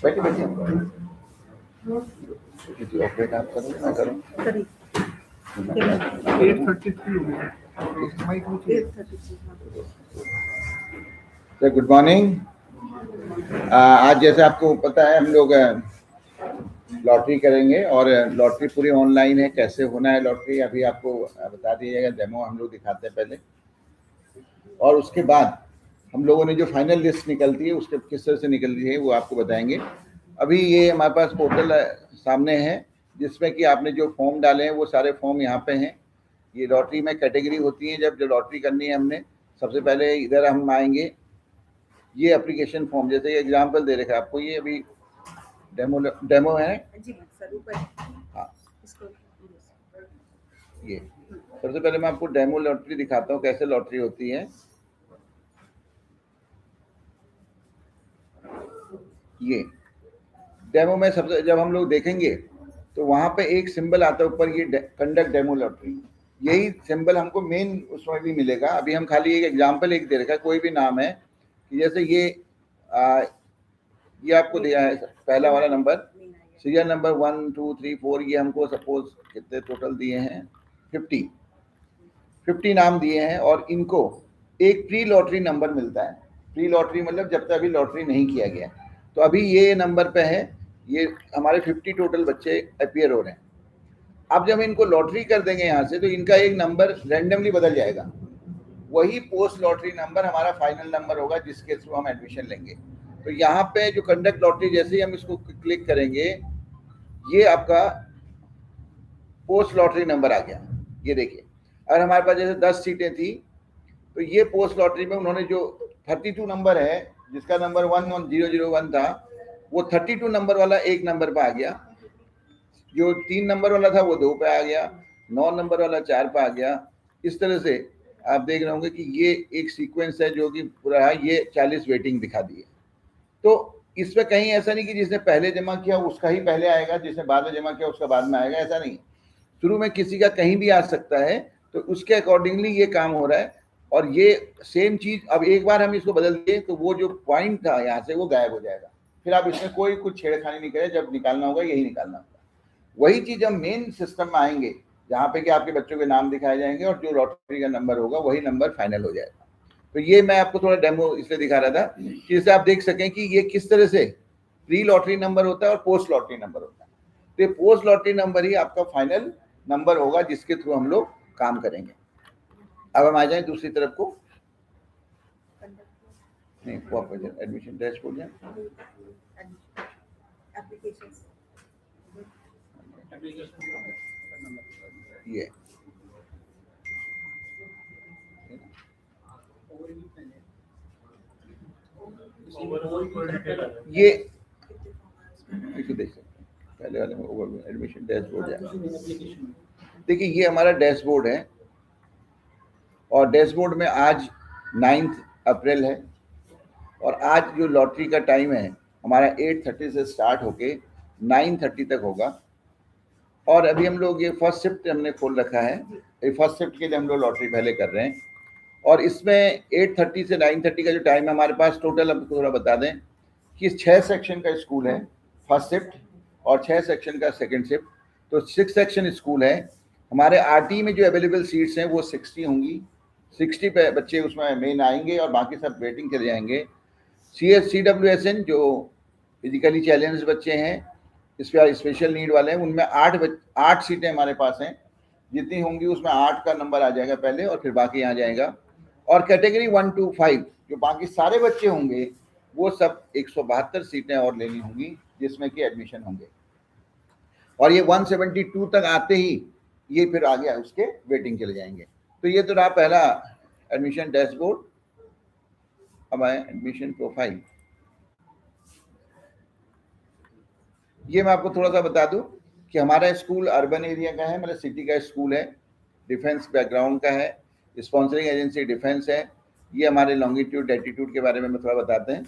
बैठे बैठे ऑपरेट आप करो ना करो 8:33 गुड मॉर्निंग। आज जैसे आपको पता है हम लोग लॉटरी करेंगे और लॉटरी पूरी ऑनलाइन है। कैसे होना है लॉटरी अभी आपको बता दिया जाएगा, डेमो हम लोग दिखाते हैं पहले, और उसके बाद हम लोगों ने जो फाइनल लिस्ट निकलती है उसके किस तरह से निकलती है वो आपको बताएंगे। अभी ये हमारे पास पोर्टल सामने है जिसमें कि आपने जो फॉर्म डाले हैं वो सारे फॉर्म यहाँ पे हैं। ये लॉटरी में कैटेगरी होती है, जब जो लॉटरी करनी है हमने सबसे पहले इधर हम आएंगे, ये एप्लीकेशन फॉर्म, जैसे एग्जाम्पल दे रखा है आपको, ये अभी डेमो है जी सर। हाँ, ये सबसे पहले मैं आपको डेमो लॉटरी दिखाता हूँ कैसे लॉटरी होती है। ये डेमो में सबसे जब हम लोग देखेंगे तो वहां पे एक सिंबल आता है ऊपर, ये कंडक्ट डेमो लॉटरी, यही सिंबल हमको मेन उसमें भी मिलेगा। अभी हम खाली एक एग्जांपल एक दे रखा है, कोई भी नाम है कि जैसे ये आपको दिया है पहला वाला नंबर, सीरियल नंबर 1 2 3 4, ये हमको सपोज कितने टोटल दिए हैं 50 नाम दिए हैं, और इनको एक प्री लॉटरी नंबर मिलता है। प्री लॉटरी मतलब जब तक अभी लॉटरी नहीं किया गया, तो अभी ये नंबर पे है, ये हमारे 50 टोटल बच्चे अपीयर हो रहे हैं। अब जब इनको लॉटरी कर देंगे यहाँ से तो इनका एक नंबर रैंडमली बदल जाएगा, वही पोस्ट लॉटरी नंबर हमारा फाइनल नंबर होगा जिसके थ्रू हम एडमिशन लेंगे। तो यहाँ पे जो कंडक्ट लॉटरी, जैसे ही हम इसको क्लिक करेंगे ये आपका पोस्ट लॉटरी नंबर आ गया। ये देखिए, अगर हमारे पास जैसे 10 सीटें थी तो ये पोस्ट लॉटरी में उन्होंने जो 32 नंबर है, जिसका नंबर 11001 था, वो 32 नंबर वाला एक नंबर पे आ गया, जो 3 नंबर वाला था वो 2 पे आ गया, 9 नंबर वाला 4 पे आ गया। इस तरह से आप देख रहे होंगे कि ये एक सीक्वेंस है जो कि पूरा है। ये 40 वेटिंग दिखा दी है। तो इसमें कहीं ऐसा नहीं कि जिसने पहले जमा किया उसका ही पहले आएगा, जिसने बाद में जमा किया उसका बाद में आएगा, ऐसा नहीं। शुरू में किसी का कहीं भी आ सकता है, तो उसके अकॉर्डिंगली ये काम हो रहा है। और ये सेम चीज अब एक बार हम इसको बदल दिए तो वो जो पॉइंट था यहाँ से वो गायब हो जाएगा, फिर आप इसमें कोई कुछ छेड़खानी नहीं करें, जब निकालना होगा यही निकालना होगा। वही चीज हम मेन सिस्टम में आएंगे जहाँ पे कि आपके बच्चों के नाम दिखाए जाएंगे और जो लॉटरी का नंबर होगा वही नंबर फाइनल हो जाएगा। तो ये मैं आपको थोड़ा डेमो इसलिए दिखा रहा था कि जिससे आप देख सकें कि ये किस तरह से प्री लॉटरी नंबर होता है और पोस्ट लॉटरी नंबर होता है। तो ये पोस्ट लॉटरी नंबर ही आपका फाइनल नंबर होगा जिसके थ्रू हम लोग काम करेंगे। अब हम आ जाए दूसरी तरफ को, नहीं वापस एडमिशन डैशबोर्ड जाए, ये देख सकते हैं पहले वाले में एडमिशन डैशबोर्ड जाए। देखिए ये हमारा डैशबोर्ड है और डैशबोर्ड में आज 9 अप्रैल है और आज जो लॉटरी का टाइम है हमारा 8:30 से स्टार्ट होके 9:30 तक होगा। और अभी हम लोग ये फर्स्ट शिफ्ट हमने खोल रखा है, ये फर्स्ट शिफ्ट के लिए हम लोग लॉटरी पहले कर रहे हैं। और इसमें 8:30 से 9:30 का जो टाइम है हमारे पास टोटल, हम थोड़ा बता दें कि 6 सेक्शन का स्कूल है फर्स्ट शिफ्ट और 6 सेक्शन का सेकंड शिफ्ट, तो 6 सेक्शन स्कूल है। हमारे आरटी में जो अवेलेबल सीट्स हैं वो 60 होंगी, 60 पे बच्चे उसमें मेन आएंगे और बाकी सब वेटिंग चले जाएंगे। CWSN जो फिजिकली चैलेंज बच्चे हैं, इसमें स्पेशल नीड वाले हैं, उनमें 8 सीटें हमारे पास हैं, जितनी होंगी उसमें 8 का नंबर आ जाएगा पहले और फिर बाकी आ जाएगा। और कैटेगरी 1 to 5 जो बाकी सारे बच्चे होंगे वो सब 172 सीटें और लेनी होंगी जिसमें कि एडमिशन होंगे। और ये 172 तक आते ही ये फिर आगे उसके वेटिंग चले जाएंगे। तो ये तो रहा पहला एडमिशन डैशबोर्ड। अब आए एडमिशन प्रोफाइल। ये मैं आपको थोड़ा सा बता दूं कि हमारा स्कूल अर्बन एरिया का है, मतलब सिटी का स्कूल है, डिफेंस बैकग्राउंड का है, स्पॉन्सरिंग एजेंसी डिफेंस है। ये हमारे लॉन्गिट्यूड एटीट्यूड के बारे में थोड़ा बताते हैं।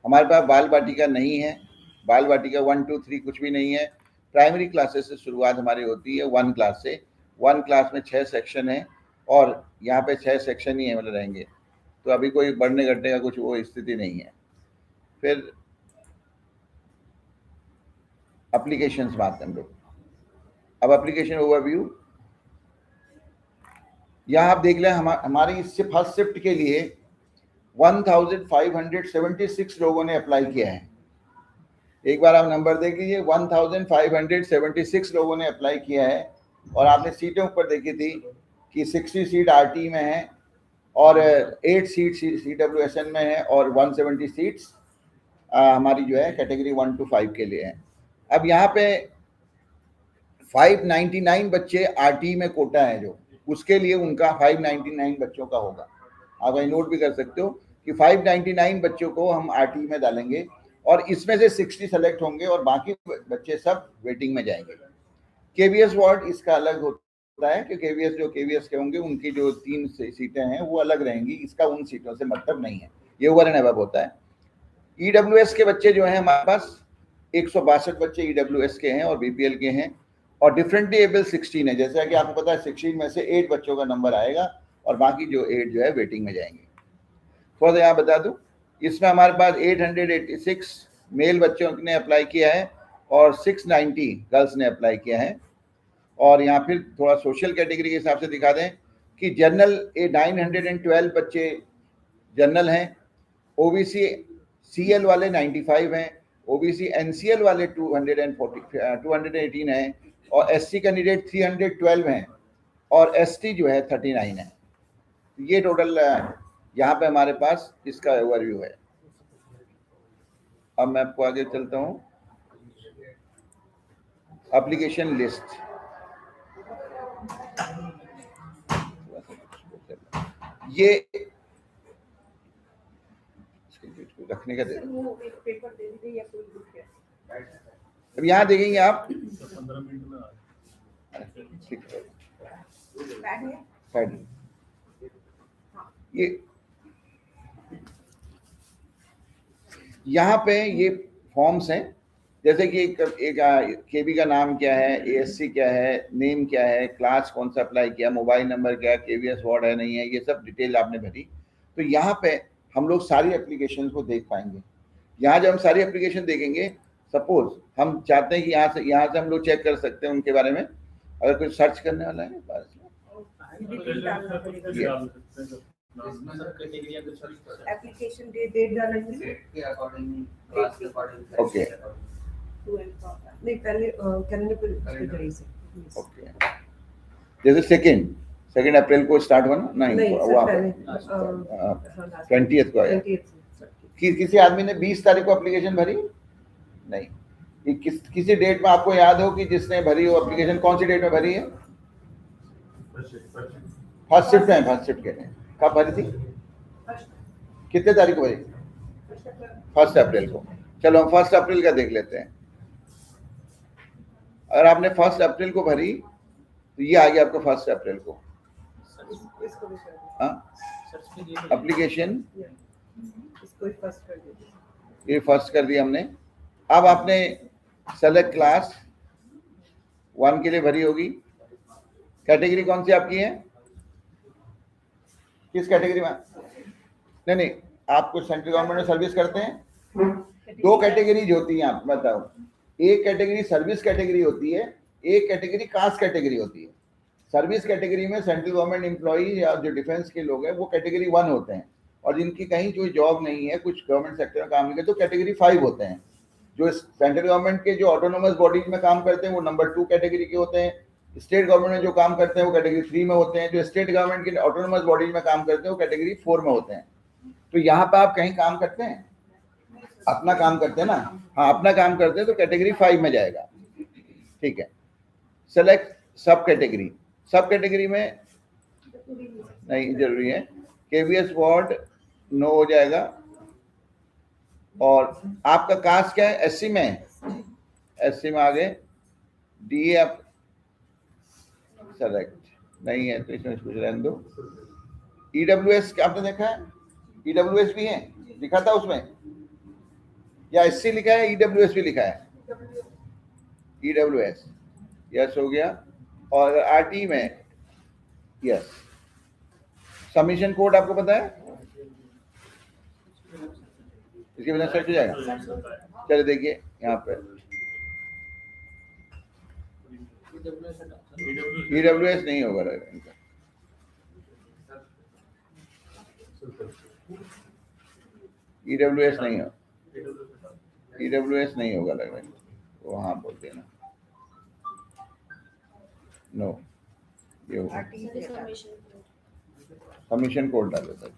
हमारे पास बाल वाटिका नहीं है, बाल वाटिका 1 2 3 कुछ भी नहीं है। प्राइमरी क्लासेस से शुरुआत हमारी होती है 1 क्लास से, 1 क्लास में 6 सेक्शन है और यहाँ पे 6 सेक्शन ही है मतलब रहेंगे, तो अभी कोई बढ़ने घटने का कुछ वो स्थिति नहीं है। फिर एप्लीकेशंस बात हम लोग, अब एप्लीकेशन ओवरव्यू यहाँ आप देख लें, हमारी इससे फर्स्ट शिफ्ट के लिए 1576 लोगों ने अप्लाई किया है। एक बार आप नंबर देख लीजिए, 1576 लोगों ने अप्लाई किया है और आपने सीटें ऊपर देखी थी कि 60 सीट आरटी में है और 8 सीट CWSN में है और 170 सीट्स हमारी जो है कैटेगरी 1 to 5 के लिए है। अब यहाँ पे 599 बच्चे आरटी में कोटा है, जो उसके लिए उनका 599 बच्चों का होगा। आप वही नोट भी कर सकते हो कि 599 बच्चों को हम आरटी में डालेंगे और इसमें से 60 सेलेक्ट होंगे और बाकी बच्चे सब वेटिंग में जाएंगे। केवीएस वार्ड इसका अलग होता है कि केवीएस जो केवीएस के होंगे उनकी जो 3 सीटें हैं वो अलग रहेंगी, इसका उन सीटों से मतलब नहीं है, ये ओवर एंड अबव होता है। ईडब्ल्यूएस के बच्चे जो हैं हमारे पास 162 बच्चे ईडब्ल्यूएस के हैं और बीपीएल के हैं और डिफरेंटली एबल 16 है। जैसा कि आपको पता है 16 में से 8 बच्चों का नंबर आएगा और बाकी जो 8 जो है वेटिंग में जाएंगे। थोड़ा सा यहाँ बता दूं, इसमें हमारे पास 886 मेल बच्चों ने अप्लाई किया है और 690 गर्ल्स ने अप्लाई किया है। और यहाँ फिर थोड़ा सोशल कैटेगरी के हिसाब से दिखा दें कि जनरल 912 बच्चे जनरल हैं, ओबीसी सीएल वाले 95 हैं, ओबीसी एनसीएल वाले 218 हैं और एससी कैंडिडेट 312 हैं और एसटी जो है 39 है। ये टोटल यहाँ पे हमारे पास इसका ओवरव्यू है। अब मैं आपको आगे चलता हूँ, एप्लीकेशन लिस्ट। ये रखने का अब यहाँ देखेंगे आप, ये यहाँ पे ये फॉर्म्स हैं, जैसे कि एक केबी का नाम क्या है, एएससी क्या है, नेम क्या है, क्लास कौन सा अप्लाई किया, मोबाइल नंबर क्या है, केवीएस वार्ड है नहीं है, ये सब डिटेल आपने भरी। तो यहाँ पे हम लोग सारी एप्लीकेशन को देख पाएंगे। यहाँ जब हम सारी एप्लीकेशन देखेंगे, सपोज हम चाहते हैं कि यहाँ से हम लोग चेक कर सकते हैं उनके बारे में, अगर कोई सर्च करने वाला है एप्लीकेशन डेट डालेंगे ओके नहीं पहले कैलेंडर से ओके। जैसे सेकेंड अप्रैल को स्टार्ट हुआ ना, नहीं हुआ 20th को आया। किसी आदमी ने 20 तारीख को एप्लीकेशन भरी नहीं, किसी डेट में आपको याद हो कि जिसने भरी हो एप्लीकेशन, कौन सी डेट में भरी है? फर्स्ट शिफ्ट में, फर्स्ट शिफ्ट के लिए कब भरी थी, कितने तारीख को भरी? 1 अप्रैल को। चलो हम 1 अप्रैल का देख लेते हैं। अगर आपने 1 अप्रैल को भरी तो ये आ गया आपको 1 अप्रैल को एप्लीकेशन, ये फर्स्ट कर दिया हमने। अब आपने सेलेक्ट क्लास 1 के लिए भरी होगी। कैटेगरी कौन सी आपकी है, किस कैटेगरी में? नहीं, आपको सेंट्रल गवर्नमेंट में सर्विस करते हैं। 2 कैटेगरी होती है, आप बताओ। एक कैटेगरी सर्विस कैटेगरी होती है, एक कैटेगरी कास्ट कैटेगरी होती है। सर्विस कैटेगरी में सेंट्रल गवर्नमेंट एम्प्लॉई या जो डिफेंस के लोग हैं वो कैटेगरी 1 होते हैं, और जिनकी कहीं कोई जॉब नहीं है, कुछ गवर्नमेंट सेक्टर में काम नहीं करते तो कैटेगरी 5 होते हैं। जो सेंट्रल गवर्नमेंट के जो ऑटोनोमस बॉडीज में काम करते हैं वो नंबर 2 कैटेगरी के होते हैं। स्टेट गवर्नमेंट में जो काम करते हैं वो कैटेगरी 3 में होते हैं। जो स्टेट गवर्नमेंट के ऑटोनोमस बॉडीज में काम करते हैं वो कैटेगरी 4 में होते हैं। तो यहाँ पे आप कहीं काम करते हैं, अपना काम करते हैं ना, हाँ अपना काम करते हैं तो कैटेगरी 5 में जाएगा, ठीक है। सेलेक्ट सब कैटेगरी, सब कैटेगरी में नहीं जरूरी है, केवीएस वार्ड नो हो जाएगा। और आपका कास्ट क्या है? एससी में, एससी में आगे डीएफ सेलेक्ट नहीं है तो इसमें कुछ रहने दो। ईडब्ल्यूएस आपने देखा है, ईडब्ल्यूएस भी है, लिखा था उसमें, या एससी लिखा है, ईडब्ल्यूएस भी लिखा है? ईडब्ल्यूएस यस हो गया। और आरटी में यस, सबमिशन कोड आपको पता है, इसके बिना सर्च हो जाएगा। चलिए देखिए यहाँ पे EWS नहीं होगा इनका, EWS नहीं हो, EWS नहीं होगा लग रहा है, वो हाँ बोलते हैं ना, नो ये होगा, सबमिशन कोड डालो सर,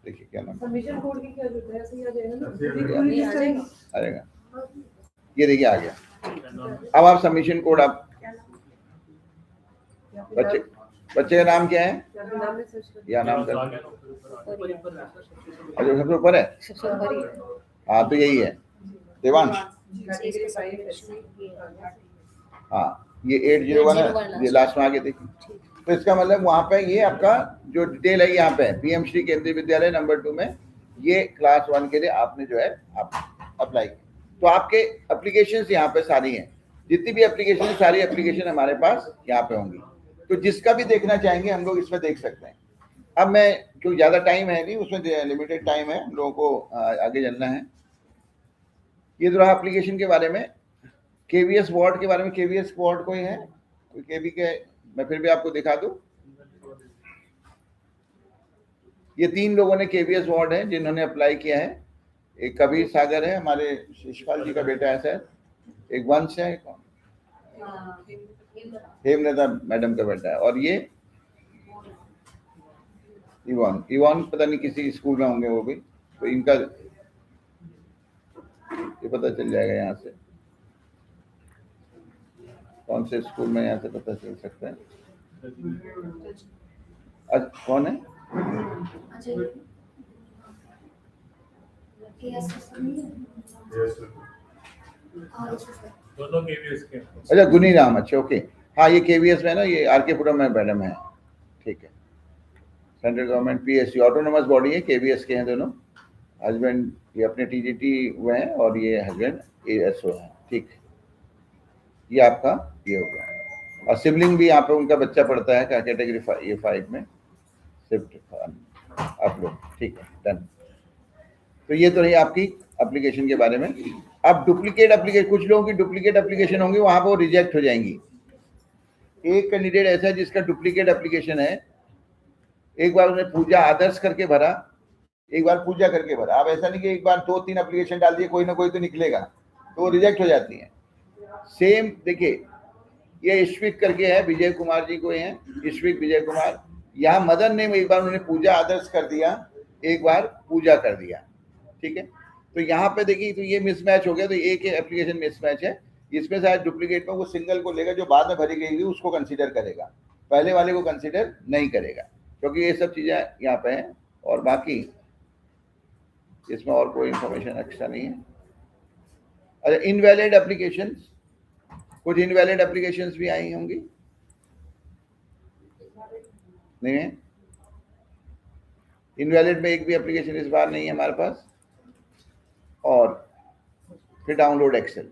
देखिए क्या नाम सबमिशन कोड की क्या जरूरत है, ऐसे ही आ जाएगा ना, आ जाएगा, ये देखिए आ गया। अब आप सबमिशन कोड आप बच्चे का नाम क्या है, या नाम कर, अच्छा सबसे ऊपर है, हाँ तो यही है देवांश, हाँ ये 801 है, ये लास्ट में आगे देखिए। तो इसका मतलब वहाँ पे ये आपका जो डिटेल है यहाँ पे पीएम श्री केंद्रीय विद्यालय नंबर 2 में ये क्लास 1 के लिए आपने जो है आप अप्लाई किया। तो आपके एप्लीकेशंस यहाँ पे सारी हैं, जितनी भी एप्लीकेशन सारी एप्लीकेशन हमारे पास यहाँ पे होंगी, तो जिसका भी देखना चाहेंगे हम लोग इसमें देख सकते हैं। अब मैं क्योंकि ज़्यादा टाइम है नहीं, उसमें लिमिटेड टाइम है, हम लोगों को आगे चलना है। ये तो रहा एप्लीकेशन के बारे में। KVS वार्ड के बारे में, KVS वार्ड कोई है, कोई केवी के, मैं फिर भी आपको दिखा दूं। ये 3 लोगों ने KVS वार्ड है जिन्होंने अप्लाई किया है। एक कबीर सागर है, हमारे शिशपाल जी का बेटा है सर, एक वंश है, हेमलता मैडम का बेटा है, और ये इवान पता नहीं किसी स्कूल में होंगे वो भी, तो इनका ये पता चल जाएगा यहाँ से कौन से स्कूल में, यहाँ से पता चल सकता है। कौन है, अच्छा गुनी राम, अच्छा ओके, हाँ ये KVS में है ना, ये RK-पुरम में मैडम है, ठीक है। Central government PSU autonomous body है, KVS के हैं दोनों, हस्बैंड ये अपने TGT हुए हैं और ये हस्बैंड ASO है, ठीक। ये आपका ये हो गया, और सिबलिंग भी यहाँ पे उनका बच्चा पढ़ता है कैटेगरी 5 में, शिफ्ट आप लोग, ठीक है, डन। तो ये तो रही आपकी एप्लीकेशन के बारे में। अब डुप्लीकेट एप्लीकेशन, कुछ लोगों की डुप्लीकेट एप्लीकेशन होंगी, वहां पर वो रिजेक्ट हो जाएंगी। एक कैंडिडेट ऐसा है जिसका डुप्लीकेट एप्लीकेशन है, एक बार उसने पूजा आदर्श करके भरा, एक बार पूजा करके भरा। अब ऐसा नहीं कि एक बार 2-3 एप्लीकेशन डाल दिए, कोई ना कोई तो निकलेगा, तो वो रिजेक्ट हो जाती है। सेम देखिए, ये ईश्विक करके है, विजय कुमार जी को हैं, ईश्विक विजय कुमार, यहाँ मदन ने एक बार उन्होंने पूजा आदर्श कर दिया, एक बार पूजा कर दिया, ठीक है। तो यहाँ पे देखिए, तो ये मिसमैच हो गया, तो एक एप्लीकेशन मिसमैच है, इसमें शायद डुप्लीकेट में वो सिंगल को लेगा, जो बाद में भरी गई थी उसको कंसीडर करेगा, पहले वाले को कंसीडर नहीं करेगा, क्योंकि ये सब चीजें यहाँ पे हैं। और बाकी इसमें और कोई इंफॉर्मेशन एक्स्ट्रा नहीं है। अच्छा, इनवैलिड एप्लीकेशन, कुछ इनवैलिड एप्लीकेशंस भी आई होंगी, नहीं है, इनवैलिड में एक भी एप्लीकेशन इस बार नहीं है हमारे पास। और फिर डाउनलोड एक्सेल।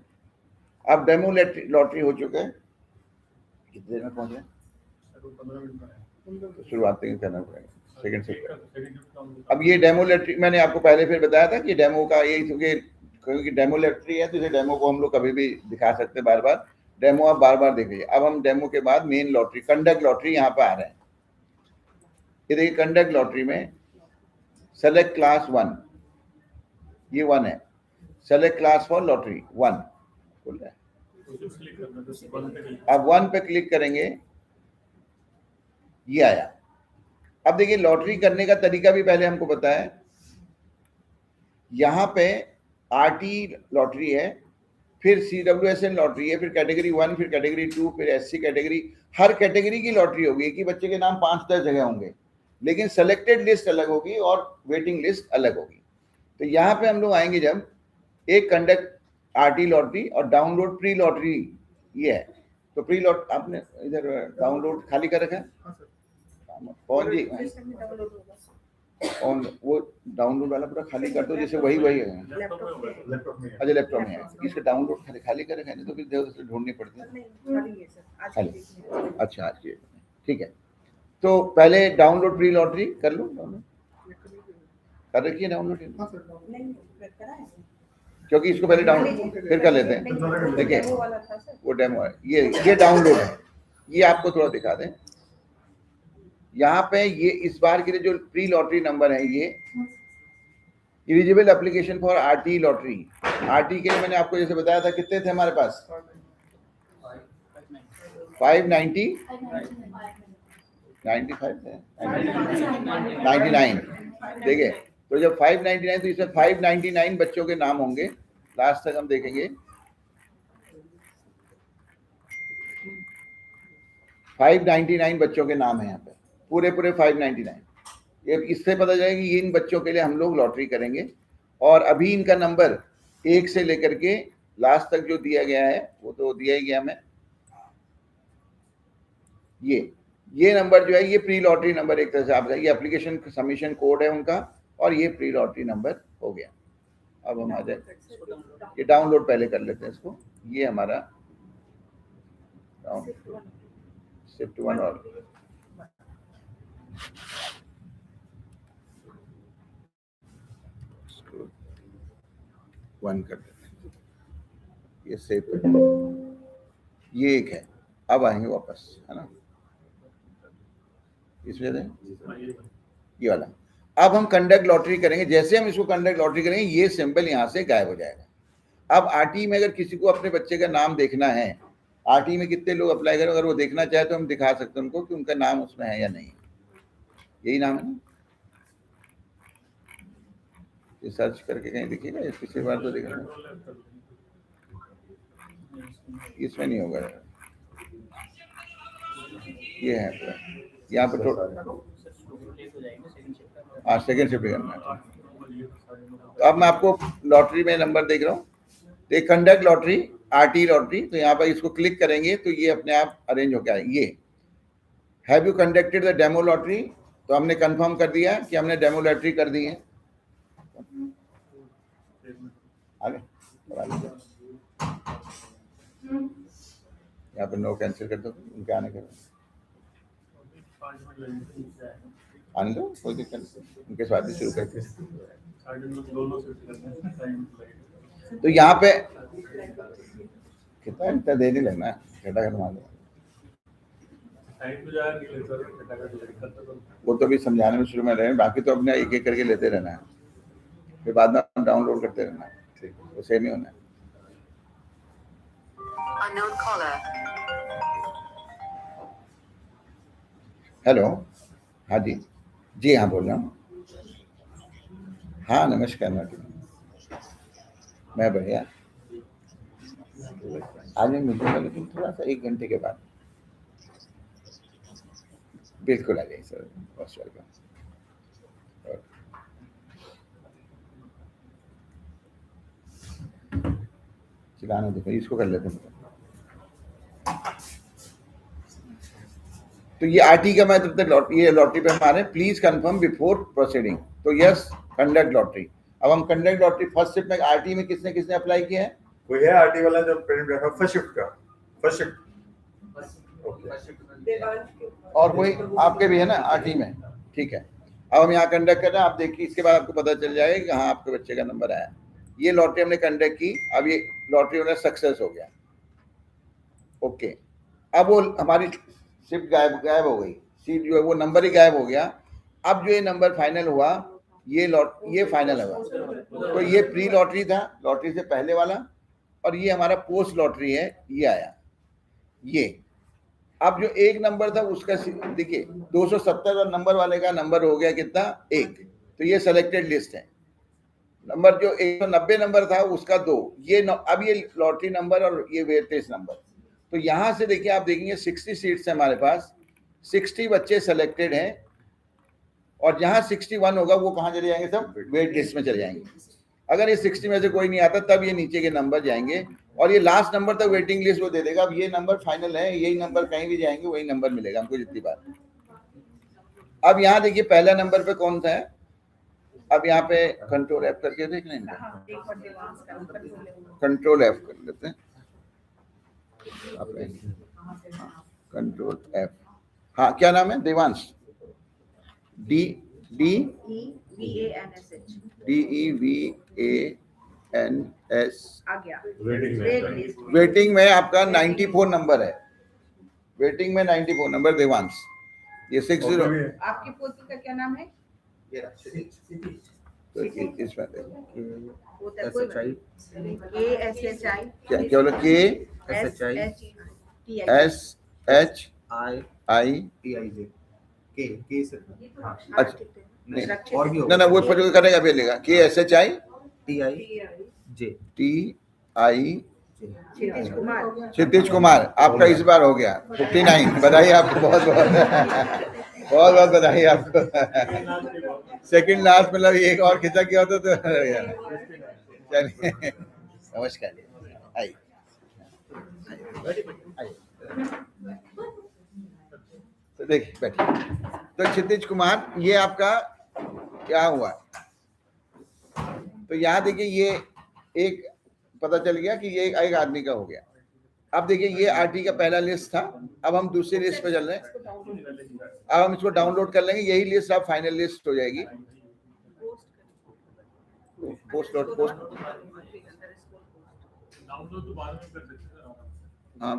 अब डेमो लॉटरी हो चुका है, कितनी देर में पहुंचे, तो शुरुआत करना पड़ेगा सेकंड से। अब ये डेमो लॉटरी मैंने आपको पहले फिर बताया था कि डेमो का ये, क्योंकि डेमो लॉटरी है तो इसे डेमो को हम लोग कभी भी दिखा सकते हैं, बार बार डेमो आप बार बार देखिए। अब हम डेमो के बाद मेन लॉटरी, कंडक्ट लॉटरी यहाँ पे आ रहे हैं। ये देखिए, कंडक्ट लॉटरी में सेलेक्ट क्लास 1, ये 1 है, सेलेक्ट क्लास फॉर लॉटरी 1 खुल रहा है। अब 1 पे क्लिक करेंगे, ये आया। अब देखिए, लॉटरी करने का तरीका भी पहले हमको बताया। यहाँ पे RT लॉटरी है, फिर CWSN लॉटरी है, फिर कैटेगरी 1, फिर कैटेगरी 2, फिर SC कैटेगरी। हर कैटेगरी की लॉटरी होगी, एक ही बच्चे के नाम 5-10 जगह होंगे, लेकिन सेलेक्टेड लिस्ट अलग होगी और वेटिंग लिस्ट अलग होगी। तो यहाँ पे हम लोग आएंगे जब, एक कंडक्ट RT लॉटरी और डाउनलोड प्री लॉटरी ये है। तो प्री लॉट आपने इधर डाउनलोड खाली कर रखा है कौन जी, ऑन वो डाउनलोड वाला पूरा खाली कर दो, जैसे वही है। लैपटॉप में अच्छा लैपटॉप में है, इसका डाउनलोड खाली करेंगे नहीं तो फिर देर से ढूंढनी पड़ती है। नहीं, खाली है सर, आज खाली। देखने हैं। अच्छा आज के ठीक है, तो पहले डाउनलोड प्री लॉटरी कर लो, डाउनलोड कर रखिए डाउनलोड, नहीं करा है क्योंकि इसको पहले डाउनलोड फिर कर लेते हैं। देखिए डेमो वाला था सर। वो डेमो है, ये डाउनलोड है। ये आपको थोड़ा दिखा दें, यहाँ पे ये इस बार के लिए जो प्री लॉटरी नंबर है, ये eligible application for RT lottery. RT के लिए मैंने आपको जैसे बताया था कितने थे हमारे पास, 590 95 थे 99। देखिए तो जब 599 तो इसमें 599 बच्चों के नाम होंगे, लास्ट तक हम देखेंगे। 599 बच्चों के नाम है यहाँ पे, पूरे 599। ये इससे पता चलेगा कि इन बच्चों के लिए हम लोग लॉटरी करेंगे, और अभी इनका नंबर 1 से लेकर के लास्ट तक जो दिया गया है वो तो दिया ही गया हमें। ये नंबर जो है ये प्री लॉटरी नंबर एक तरह से आप, ये एप्लीकेशन सबमिशन कोड है उनका, और ये प्री लॉटरी नंबर हो गया। अब हम आ जाए, ये डाउनलोड पहले कर लेते हैं इसको। ये हमारा शिफ्ट 1 और वन कर देते हैं, ये सेव कर, ये एक है। अब आएंगे वापस, है ना, इसमें ये वाला। अब हम कंडक्ट लॉटरी करेंगे, जैसे हम इसको कंडक्ट लॉटरी करेंगे ये सिंबल यहाँ से गायब हो जाएगा। अब आरटी में अगर किसी को अपने बच्चे का नाम देखना है, आरटी में कितने लोग अप्लाई करें, अगर वो देखना चाहे तो हम दिखा सकते हैं उनको कि उनका नाम उसमें है या नहीं। यही नाम है ना, ये सर्च करके कहीं दिखेगा, पिछली बार तो देखा, इसमें नहीं होगा। ये है यहाँ पर हाँ सेकेंड शिफ्ट करना है। तो अब मैं आपको लॉटरी में नंबर देख रहा हूँ, तो कंडक्ट लॉटरी आरटी लॉटरी, तो यहाँ पर इसको क्लिक करेंगे तो ये अपने आप अरेंज हो गया। ये have you conducted the demo lottery, तो हमने कंफर्म कर दिया कि हमने डेमो लॉटरी कर दी है। आगे यहाँ पर नो कैंसिल कर दो, उनके आने के आने दो, कोई दिक्कत नहीं, उनके साथ ही शुरू करते हैं। तो यहाँ पे कितना इतना देर नहीं लगना है, छठा करवा दो। वो तो भी समझाने में शुरू में रहे, बाकी तो अपने एक एक करके लेते रहना है, फिर बाद में डाउनलोड करते रहना है, ठीक वो सेम ही होना है। हेलो, हाँ जी, जी हाँ बोल रहा हूँ। हाँ नमस्कार मैडम, मैं बढ़िया। आज मैं मिलूंगा लेकिन थोड़ा सा 1 घंटे के बाद। बिल्कुल आ जाइए सर, मोस्ट वेलकम। चिल्लाना देखो, इसको कर लेते हैं। तो ये आरटी का मैं तब तक ये लॉटरी पे हमारे प्लीज कंफर्म बिफोर प्रोसीडिंग, तो यस कंडक्ट लॉटरी। अब हम कंडक्ट लॉटरी फर्स्ट शिफ्ट में आरटी में किसने किसने अप्लाई किया है? कोई है आरटी वाला जो पेरेंट रखा फर्स्ट शिफ्ट का? फर्स्ट शिफ्ट और कोई आपके भी है ना आरटी में? ठीक है, अब हम यहाँ कंडक्ट कर रहे हैं, आप देखिए इसके बाद आपको पता चल जाएगा कि हाँ आपके बच्चे का नंबर आया। ये लॉटरी हमने कंडक्ट की, अब ये लॉटरी होना सक्सेस हो गया। ओके, अब वो हमारी शिफ्ट गायब हो गई, सीट जो है वो नंबर ही गायब हो गया। अब जो ये नंबर फाइनल हुआ, ये फाइनल हुआ। तो ये प्री लॉटरी था, लॉटरी से पहले वाला, और ये हमारा पोस्ट लॉटरी है, ये आया। ये अब जो एक नंबर था उसका देखिए 270 नंबर वाले का नंबर हो गया कितना? 1। तो ये सेलेक्टेड लिस्ट है। नंबर जो 190 नंबर था उसका 2। अब ये लॉटरी नंबर और ये वेटेज नंबर। तो यहाँ से देखिए, आप देखेंगे 60 सीट्स है हमारे पास, 60 बच्चे सेलेक्टेड हैं, और जहाँ 61 होगा वो कहाँ चले जाएंगे? सब वेट लिस्ट में चले जाएंगे। अगर ये 60 में से कोई नहीं आता तब ये नीचे के नंबर जाएंगे, और ये लास्ट नंबर तक वेटिंग लिस्ट वो दे देगा। अब ये नंबर फाइनल है, यही नंबर कहीं भी जाएंगे वही नंबर मिलेगा हमको जितनी बार। अब यहाँ देखिए पहला नंबर पे कौन सा है? अब यहाँ पे कंट्रोल F करके देख लें इनका, हाँ, एक बार देवांश का कंट्रोल है वो। कंट्रोल F कर लेते हैं, कंट्रोल F। हाँ, क्या नाम है? देवांश। D DEVANS आ गया। वेटिंग में। Wait list. वेटिंग में आपका 94 नंबर है, वेटिंग में 94 नंबर देवांश। ये 60 आपकी पोती का क्या नाम है? तो इसमें पोता कोई KSHI क्या क्या बोला? KSHI अच्छा नहीं, और भी ना वो पढ़ करेगा पहलेगा KSHI क्षितिज कुमार। क्षितिज कुमार, आपका इस बार हो गया 59। बधाई आपको, बहुत बहुत बहुत बहुत बधाई आपको। सेकंड लास्ट मतलब एक और खिंचा किया होता तो चलिए, नमस्कार। आइए तो देखिए बैठिए। तो क्षितिज कुमार, ये आपका क्या हुआ? तो यहाँ देखिए ये एक पता चल गया कि ये एक आदमी का हो गया। अब देखिए ये आरटी का पहला लिस्ट था, अब हम दूसरी लिस्ट पे चल रहे हैं। अब हम इसको डाउनलोड कर लेंगे, यही लिस्ट अब फाइनल लिस्ट हो जाएगी। पोस्ट डॉट पोस्ट डाउनलोड तो बाद में कर सकते हैं। हाँ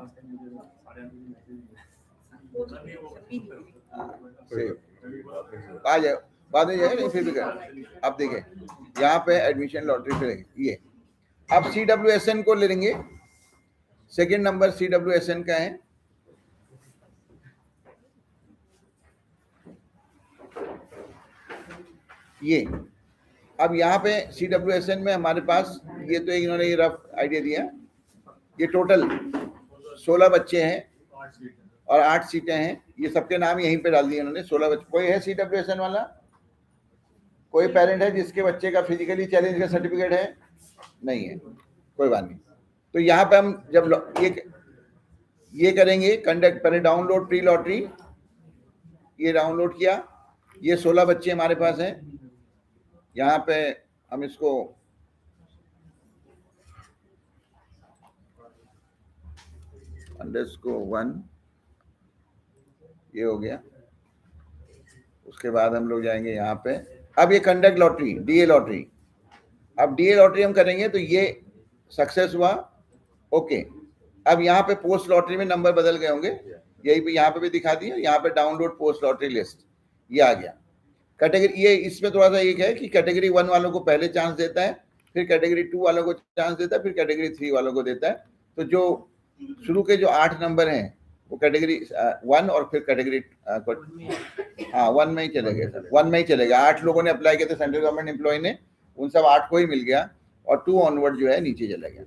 आ जाए बाद में जाएगा, नहीं फिर भी कर। अब देखिए यहाँ पे एडमिशन लॉटरी पे ये अब CWSN को ले लेंगे। सेकंड नंबर CWSN का है, ये। अब यहाँ पे CWSN में हमारे पास ये तो इन्होंने ये रफ आइडिया दिया, ये टोटल 16 बच्चे हैं और 8 सीटें हैं। ये सबके नाम यहीं पे डाल दिए इन्होंने, 16 बच्चे। कोई है CWSN वाला? कोई पेरेंट है जिसके बच्चे का फिजिकली चैलेंज का सर्टिफिकेट है? नहीं है, कोई बात नहीं। तो यहाँ पे हम जब ये करेंगे कंडक्ट, पहले डाउनलोड प्री लॉटरी, ये डाउनलोड किया। ये 16 बच्चे हमारे पास हैं। यहाँ पे हम इसको _1 ये हो गया। उसके बाद हम लोग जाएंगे यहाँ पे, अब ये कंडक्ट लॉटरी, DA लॉटरी। अब DA लॉटरी हम करेंगे तो ये सक्सेस हुआ, ओके। अब यहाँ पे पोस्ट लॉटरी में नंबर बदल गए होंगे, यही पे यहाँ पे भी दिखा दिया। यहाँ पे डाउनलोड पोस्ट लॉटरी लिस्ट, ये आ गया। कैटेगरी, ये इसमें थोड़ा सा ये है कि कैटेगरी 1 वालों को पहले चांस देता है, फिर कैटेगरी 2 वालों को चांस देता है, फिर कैटेगरी 3 वालों को देता है। तो जो शुरू के जो 8 नंबर हैं वो कैटेगरी 1 और फिर कैटेगरी 1 में ही चले गए सर, 1 में ही चलेगा। 8 लोगों ने अप्लाई किए थे सेंट्रल गवर्नमेंट एम्प्लॉय ने, उन सब 8 को ही मिल गया और 2 ऑनवर्ड जो है नीचे चला गया।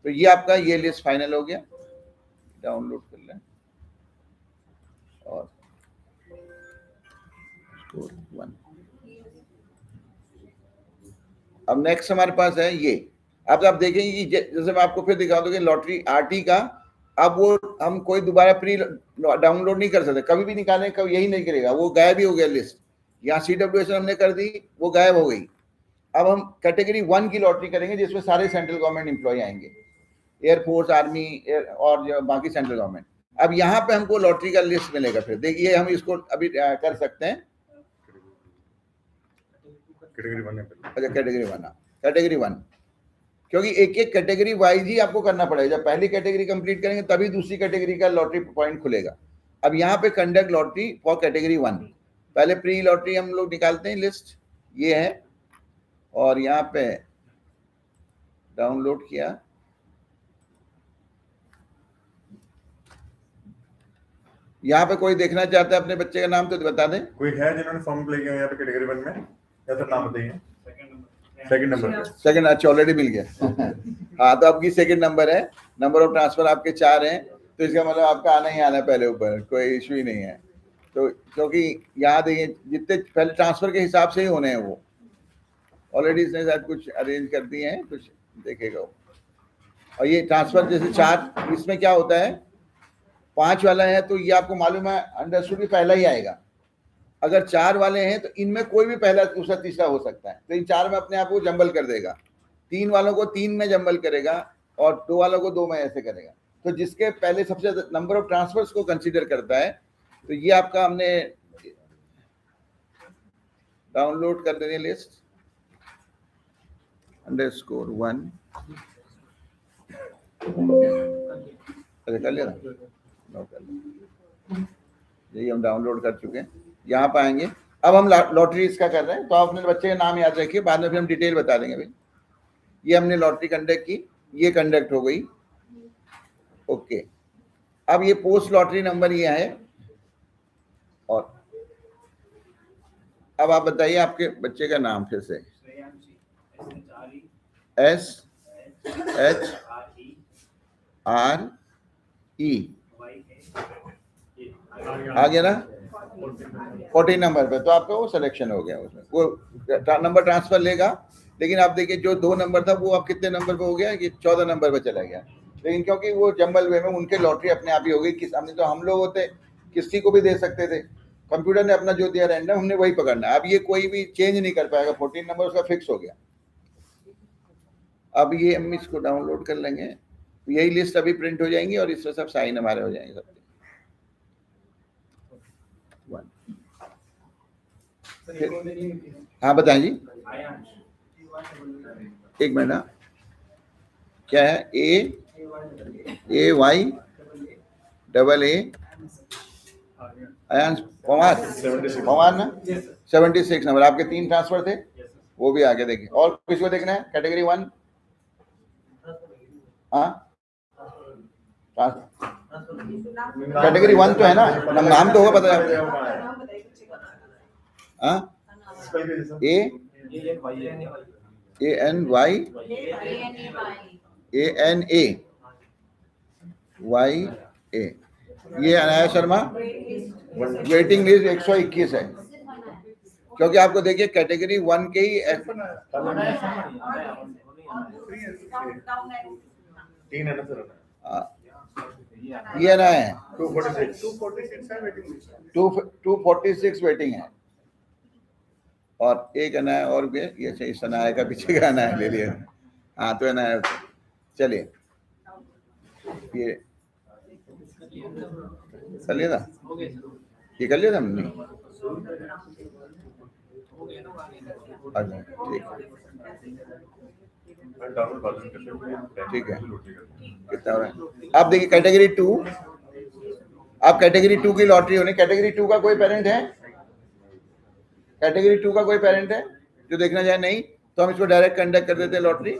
तो ये आपका ये लिस्ट फाइनल हो गया। डाउनलोड कर लें और 1। अब नेक्स्ट हमारे पास है ये। अब आप देखेंगे कि जैसे मैं आपको फिर दिखा दूंगा लॉटरी आरटी का, अब वो हम कोई दोबारा प्री डाउनलोड नहीं कर सकते, कभी भी निकालें कभी यही नहीं करेगा, वो गायब ही हो गया लिस्ट। यहाँ CWSN हमने कर दी, वो गायब हो गई। अब हम कैटेगरी 1 की लॉटरी करेंगे जिसमें सारे सेंट्रल गवर्नमेंट एम्प्लॉय आएंगे, एयरफोर्स, आर्मी और जो बाकी सेंट्रल गवर्नमेंट। अब यहाँ पे हमको लॉटरी का लिस्ट मिलेगा। फिर देखिए हम इसको अभी कर सकते हैं। कैटेगरी 1 अच्छा कैटेगरी 1, क्योंकि एक एक कैटेगरी वाइज ही आपको करना पड़ेगा। जब पहली कैटेगरी कंप्लीट करेंगे तभी दूसरी कैटेगरी का लॉटरी पॉइंट खुलेगा। अब यहाँ पे कंडक्ट लॉटरी फॉर कैटेगरी 1, पहले प्री लॉटरी हम लोग निकालते हैं, लिस्ट ये है और यहाँ पे डाउनलोड किया। यहाँ पे कोई देखना चाहता है अपने बच्चे का नाम तो बता दें। कोई है जिन्होंने फॉर्म अप्लाई किया यहाँ पे कैटेगरी 1 में? या तो नाम बताइए। सेकंड नंबर, सेकंड, अच्छा ऑलरेडी मिल गया। हाँ तो आपकी सेकंड नंबर है, नंबर ऑफ ट्रांसफर आपके 4 हैं, तो इसका मतलब आपका आना ही आना है पहले ऊपर, कोई इशू ही नहीं है। तो क्योंकि यहाँ देखिए जितने पहले ट्रांसफर के हिसाब से ही होने हैं, वो ऑलरेडी इसने शायद कुछ अरेंज कर दिए हैं, कुछ देखेगा वो। और ये ट्रांसफर जैसे 4, इसमें क्या होता है 5 वाला है तो ये आपको मालूम है अंडरस्टूड भी पहला ही आएगा। अगर 4 वाले हैं तो इनमें कोई भी पहला दूसरा तीसरा हो सकता है, तो इन 4 में अपने आप को जंबल कर देगा, 3 वालों को 3 में जंबल करेगा और 2 वालों को 2 में ऐसे करेगा। तो जिसके पहले सबसे नंबर ऑफ ट्रांसफर्स को कंसीडर करता है, तो ये आपका हमने डाउनलोड कर देंगे लिस्ट _1। कर लिया ना, यही हम डाउनलोड कर चुके हैं। यहाँ पर आएंगे, अब हम लॉटरी इसका कर रहे हैं, तो आप अपने बच्चे का नाम याद रखिए, बाद में फिर हम डिटेल बता देंगे भाई। ये हमने लॉटरी कंडक्ट की, ये कंडक्ट हो गई, ओके। अब ये पोस्ट लॉटरी नंबर ये है, और अब आप बताइए आपके बच्चे का नाम फिर से। SHRE आ गया ना 14 नंबर पे, तो आपका वो सिलेक्शन हो गया। उसमें वो नंबर ट्रांसफर लेगा, लेकिन आप देखिए जो 2 नंबर था वो अब कितने नंबर पे हो गया कि 14 नंबर पे चला गया। लेकिन क्योंकि वो जंबल वे में उनके लॉटरी अपने आप ही हो गई। हमने तो हम लोग होते किसी को भी दे सकते थे, कंप्यूटर ने अपना जो दिया रैंडम हमने वही पकड़ना है। अब ये कोई भी चेंज नहीं कर पाएगा, 14 नंबर उसका फिक्स हो गया। अब ये हम इसको डाउनलोड कर लेंगे, यही लिस्ट अभी प्रिंट हो जाएंगी और इससे सब साइन हमारे हो जाएंगे सब। हाँ बताएं जी, एक मिनट ना, क्या है AAY पवार ना 76 नंबर। आपके 3 ट्रांसफर थे, वो भी आगे देखिए। और किसको देखना है? कैटेगरी 1, हाँ कैटेगरी 1 तो है ना, नाम तो होगा, पता है हाँ ANA ये अनाया शर्मा वेटिंग लिस्ट 121 है, क्योंकि आपको देखिए कैटेगरी 1 के ही 3 है ना सर? ये ना है 246 वेटिंग है, और एक अनाया और भी है, ये इस अनाया का पीछे का अनाया ले लिया। हाँ तो अनाया, चलिए ये कर लिया था, ये कर लिया था हमने। अच्छा ठीक है, कितना हो रहा है? आप देखिए कैटेगरी 2, आप कैटेगरी 2 की लॉटरी होनी। कैटेगरी 2 का कोई पेरेंट है? कैटेगरी 2 का कोई पेरेंट है जो देखना चाहे? नहीं, तो हम इसको डायरेक्ट कंडक्ट कर देते हैं लॉटरी।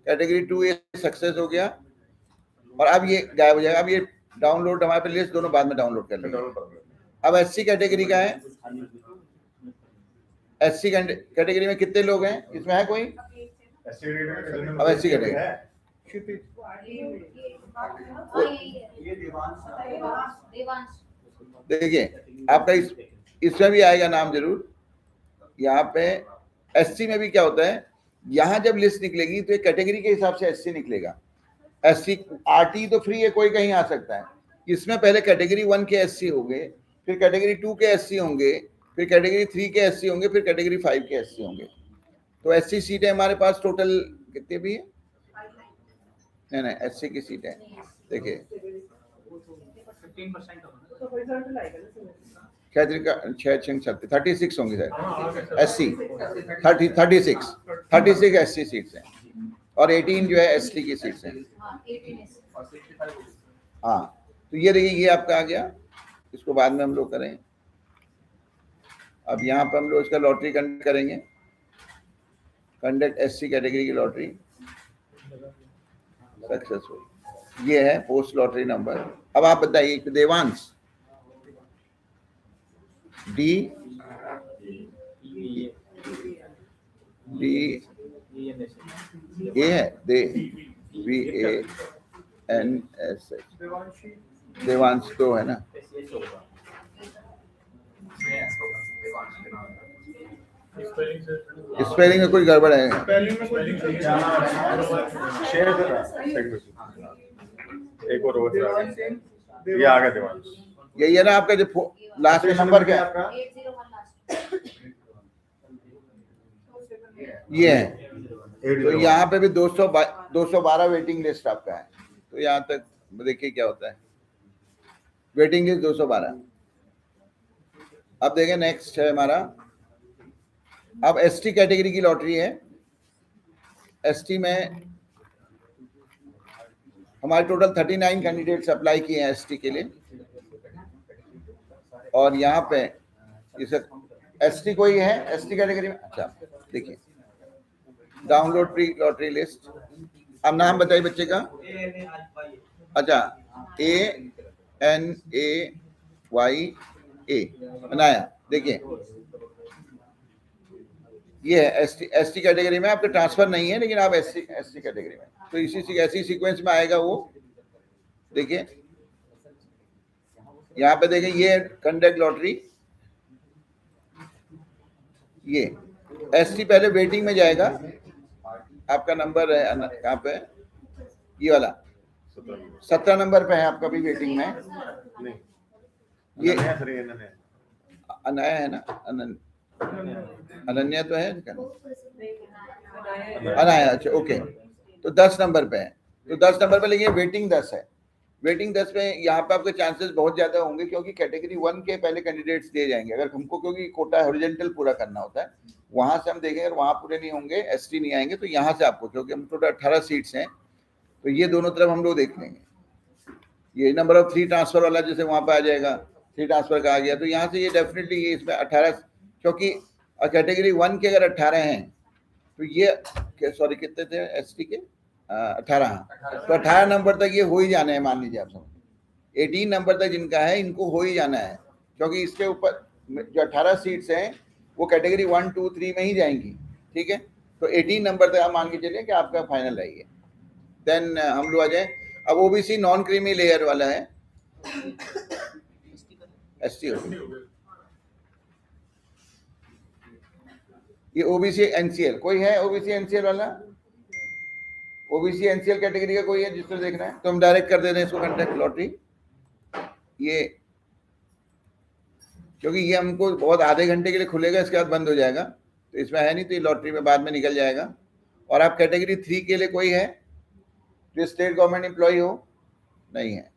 कैटेगरी 2 ये सक्सेस हो गया, और अब ये गायब हो जाएगा। अब ये डाउनलोड हमारे पे लिस्ट दोनों बाद में डाउनलोड कर लेंगे। अब SC कैटेगरी का है, SC कैटेगरी में कितने लोग हैं? इसमें है कोई? अब SC कैटेगरी देखिए आपका इसमें भी आएगा नाम जरूर। यहाँ पे SC में भी क्या होता है, यहाँ जब लिस्ट निकलेगी तो ये कैटेगरी के हिसाब से SC निकलेगा। SC RT तो फ्री है, कोई कहीं आ सकता है। इसमें पहले कैटेगरी 1 के SC होंगे, फिर कैटेगरी 2 के SC होंगे, फिर कैटेगरी 3 के SC होंगे, फिर कैटेगरी 5 के SC होंगे। तो SC सीटें हमारे पास टोटल कितनी भी है? नहीं SC की सीट है, देखिए 36 होंगी सर। SC 36 SC सीट्स हैं, और 18 जो है ST की सीट्स हैं। हाँ तो ये देखिए, ये आपका आ गया, इसको बाद में हम लोग करें। अब यहाँ पर हम लोग इसका लॉटरी कंडक्ट करेंगे, कंडक्ट SC कैटेगरी की लॉटरी सक्सेसफुल। ये है पोस्ट लॉटरी नंबर। अब आप बताइए देवांश D A है, DVANSH देवांश तो है ना। स्पेलिंग में कोई गड़बड़ है? एक और ये आ गया देवांश, यही है ना आपका जो लास्ट में नंबर क्या है? आपका 801 लास्ट। ये है। तो यहाँ पे भी 212 वेटिंग लिस्ट आपका है। तो यहाँ तक देखिए क्या होता है, वेटिंग लिस्ट 212। अब देखें नेक्स्ट है हमारा, अब एसटी कैटेगरी की लॉटरी है। एसटी में हमारे टोटल 39 कैंडिडेट्स अप्लाई किए हैं एसटी के लिए। और यहाँ पे इसे एसटी कोई है एसटी कैटेगरी में? अच्छा देखिए, डाउनलोड प्री लॉटरी लिस्ट। अब नाम बताइए बच्चे का। अच्छा, ANAYA बनाया। देखिए ये है एसटी कैटेगरी में, आपका ट्रांसफर नहीं है लेकिन आप एसटी कैटेगरी में, तो ऐसी सीक्वेंस में आएगा वो। देखिए यहाँ पे देखें, ये कंडक्ट लॉटरी, ये एसटी पहले वेटिंग में जाएगा। आपका नंबर है कहाँ पे? ये वाला 17 नंबर पे है आपका भी वेटिंग में। नहीं, ये अनन्या है अनाया है ना। ना, अनन्या तो है अनाया। अच्छा ओके, तो 10 नंबर पे है। तो 10 नंबर पे, लेकिन वेटिंग 10 है। वेटिंग 10 में यहाँ पे आपके चांसेस बहुत ज्यादा होंगे, क्योंकि कैटेगरी 1 के पहले कैंडिडेट्स दिए जाएंगे अगर हमको, क्योंकि कोटा हॉरिजॉन्टल पूरा करना होता है। वहां से हम देखेंगे, अगर वहां पूरे नहीं होंगे, एसटी नहीं आएंगे, तो यहाँ से आपको, क्योंकि हम टोटल 18 सीट्स हैं, तो ये दोनों तरफ हम लोग देख लेंगे। ये नंबर ऑफ 3 ट्रांसफर वाला जैसे वहां पे आ जाएगा, 3 ट्रांसफर का आ गया, तो यहाँ से ये डेफिनेटली ये इसमें 18, क्योंकि कैटेगरी 1 के अगर 18 हैं तो ये सॉरी कितने थे एसटी के? 18। तो 18 नंबर तक ये हो ही जाना है, मान लीजिए आप समझ, 18 नंबर तक जिनका है इनको हो ही जाना है, क्योंकि इसके ऊपर जो 18 सीट्स हैं वो कैटेगरी 1, 2, 3 में ही जाएंगी। ठीक है, तो 18 नंबर तक आप मान के चलिए कि आपका फाइनल है ये। देन हम लोग आ जाए, अब ओबीसी नॉन क्रीमी लेयर वाला है, एसटी हो गया। ये ओबीसी एनसीएल कोई है? ओबीसी एनसीएल वाला, ओबीसी एनसीएल कैटेगरी का कोई है जिसको देखना है? तो हम डायरेक्ट कर दे रहे हैं इसको कंटेक्ट लॉटरी। ये क्योंकि ये हमको बहुत आधे घंटे के लिए खुलेगा, इसके बाद बंद हो जाएगा, तो इसमें है नहीं, तो ये लॉटरी में बाद में निकल जाएगा। और आप कैटेगरी 3 के लिए कोई है जो स्टेट गवर्नमेंट एम्प्लॉय हो? नहीं है,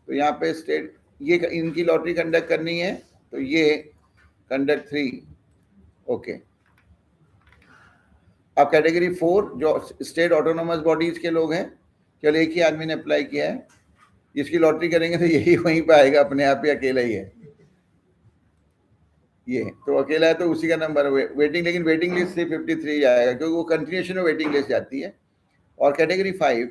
तो यहाँ पे स्टेट, ये इनकी लॉटरी कंडक्ट करनी है, तो ये कंडक्ट 3। ओके, अब कैटेगरी 4 जो स्टेट ऑटोनोमस बॉडीज के लोग हैं, केवल एक ही आदमी ने अप्लाई किया है, इसकी लॉटरी करेंगे तो यही वहीं पे आएगा, अपने आप ही अकेला ही है ये, तो अकेला है तो उसी का नंबर वेटिंग, लेकिन वेटिंग लिस्ट से 53 आएगा, क्योंकि वो कंटिन्यूशन में वेटिंग लिस्ट जाती है। और कैटेगरी 5